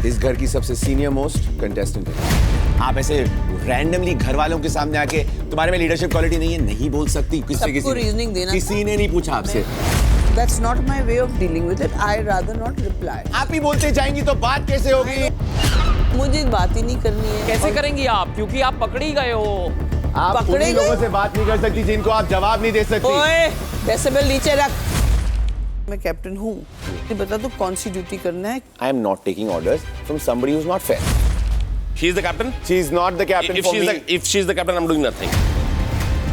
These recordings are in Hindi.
इस घर की सबसे सीनियर मोस्ट कंटेस्टेंट है। आप ऐसे रैंडमली घर वालों के सामने आके तुम्हारे में लीडरशिप क्वालिटी नहीं है, नहीं बोल सकती। सबको रीजनिंग देना किसी ने नहीं पूछा आपसे। That's not my way of dealing with it. I rather not reply. आप ही बोलते जाएंगी तो बात कैसे होगी? मुझे बात ही नहीं करनी है। कैसे करेंगी आप, क्योंकि आप पकड़ी गए हो। आप पकड़े उन लोगों से बात नहीं कर सकती जिनको आप जवाब नहीं दे सकती। ओए, डेसिबल नीचे रख। मैं कैप्टन हूँ। ये बता तू कौन सी ड्यूटी करना है? I am not taking orders from somebody who's not fair. She is the captain? She is not the captain for me. If she is the captain, I'm doing nothing.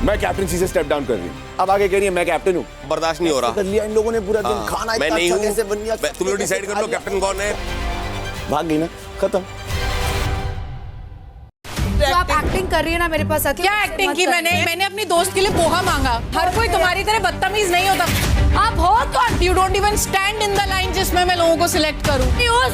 मैं कैप्टनसी से स्टेप डाउन कर रही हूँ। अब आगे कह रही है मैं कैप्टन हूँ। बर्दाश्त नहीं हो रहा। कर लिया इन लोगों ने पूरा दिन, खाना मैं इतना नहीं अच्छा हूँ। कैसे बन गया? तुम लोग डिसाइड कर लो कैप्टन कौन है। भाग गई ना, खत्म। जो आप एक्टिंग कर रही है ना मेरे पास आके, क्या एक्टिंग की मैंने अपनी दोस्त के लिए पोहा मांगा। हर कोई तुम्हारी तरह बदतमीज नहीं होता। आप हो कौन? You don't even stand in the line जिसमें मैं लोगों को सिलेक्ट करूं।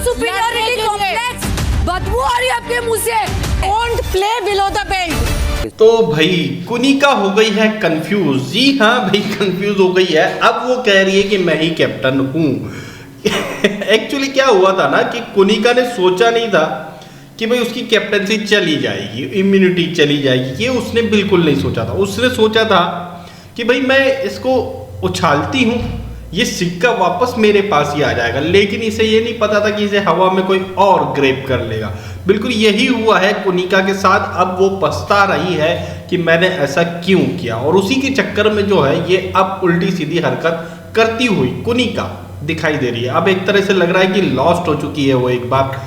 सुपीरियरिटी कॉम्प्लेक्स, बदबू आ रही है आपके मुंह से। Don't play below the belt. तो भाई कुनिका हो गई है कंफ्यूज। जी हाँ भाई कंफ्यूज हो गई है। अब वो कह रही है कि मैं ही कैप्टन हूँ। एक्चुअली क्या हुआ था ना कि कुनिका ने सोचा नहीं था कि भाई उसकी कैप्टनसी चली जाएगी, इम्यूनिटी चली जाएगी। ये उसने बिल्कुल नहीं सोचा था। उसने सोचा था कि भाई मैं इसको उछालती हूँ, ये सिक्का वापस मेरे पास ही आ जाएगा। लेकिन इसे ये नहीं पता था कि इसे हवा में कोई और ग्रैब कर लेगा। बिल्कुल यही हुआ है कुनिका के साथ। अब वो पछता रही है कि मैंने ऐसा क्यों किया, और उसी के चक्कर में जो है ये अब उल्टी सीधी हरकत करती हुई कुनिका दिखाई दे रही है। अब एक तरह से लग रहा है कि लॉस्ट हो चुकी है वो एक बार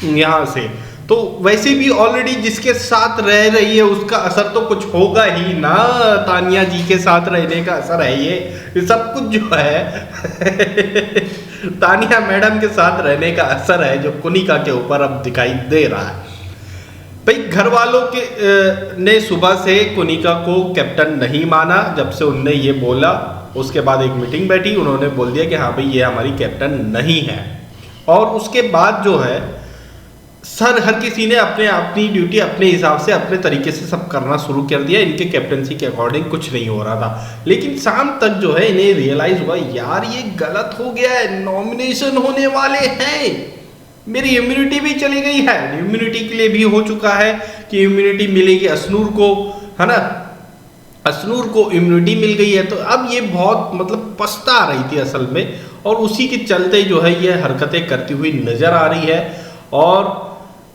यहाँ से। तो वैसे भी ऑलरेडी जिसके साथ रह रही है उसका असर तो कुछ होगा ही ना। तानिया जी के साथ रहने का असर है ये सब कुछ जो है तानिया मैडम के साथ रहने का असर है जो कुनिका के ऊपर अब दिखाई दे रहा है। भाई घर वालों के ने सुबह से कुनिका को कैप्टन नहीं माना। जब से उनने ये बोला उसके बाद एक मीटिंग बैठी, उन्होंने बोल दिया कि हाँ भाई ये हमारी कैप्टन नहीं है। और उसके बाद जो है हर किसी ने अपनी ड्यूटी अपने हिसाब से अपने तरीके से सब करना शुरू कर दिया। इनके कैप्टनसी के अकॉर्डिंग कुछ नहीं हो रहा था। लेकिन शाम तक जो है इन्हें रियलाइज हुआ यार ये गलत हो गया है, नॉमिनेशन होने वाले हैं, मेरी इम्यूनिटी भी चली गई है। इम्यूनिटी के लिए भी हो चुका है कि इम्यूनिटी मिलेगी असनूर को, है ना, असनूर को इम्यूनिटी मिल गई है। तो अब ये बहुत मतलब पछता रही थी असल में, और उसी के चलते जो है ये हरकतें करती हुई नजर आ रही है। और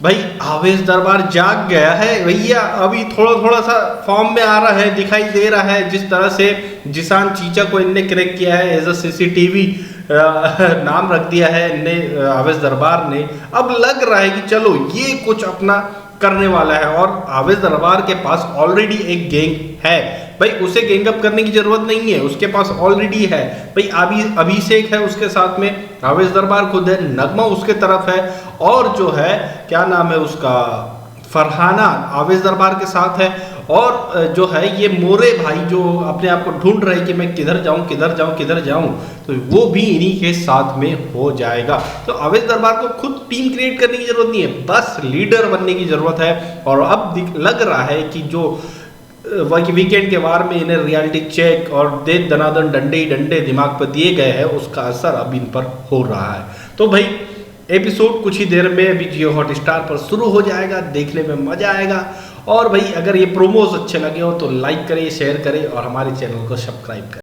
भाई आवेश दरबार जाग गया है भैया, अभी थोड़ा थोड़ा सा फॉर्म में आ रहा है, दिखाई दे रहा है। जिस तरह से जिसान चीचा को इनने क्रैक किया है एज अ सीसीटीवी नाम रख दिया है इनने आवेश दरबार ने। अब लग रहा है कि चलो ये कुछ अपना करने वाला है। और आवेश दरबार के पास ऑलरेडी एक गैंग है भाई, उसे गैंग अप करने की जरूरत नहीं है, उसके पास ऑलरेडी है भाई। अभिषेक है उसके साथ में, आवेश दरबार खुद है, नगमा उसके तरफ है, और जो है क्या नाम है उसका, फरहाना आवेश दरबार के साथ है। और जो है ये मोरे भाई जो अपने आप को ढूंढ रहे कि मैं किधर जाऊं किधर जाऊं किधर जाऊं, तो वो भी इन्हीं के साथ में हो जाएगा। तो आवेश दरबार को खुद टीम क्रिएट करने की जरूरत नहीं है, बस लीडर बनने की जरूरत है। और अब लग रहा है कि जो वीकेंड के वार में इन्हें रियलिटी चेक और दे दनादन डंडे ही डंडे दिमाग पर दिए गए हैं, उसका असर अब इन पर हो रहा है। तो भाई एपिसोड कुछ ही देर में अभी जियो हॉटस्टार पर शुरू हो जाएगा, देखने में मजा आएगा। और भाई अगर ये प्रोमोज अच्छे लगे हो तो लाइक करें, शेयर करें और हमारे चैनल को सब्सक्राइब करें।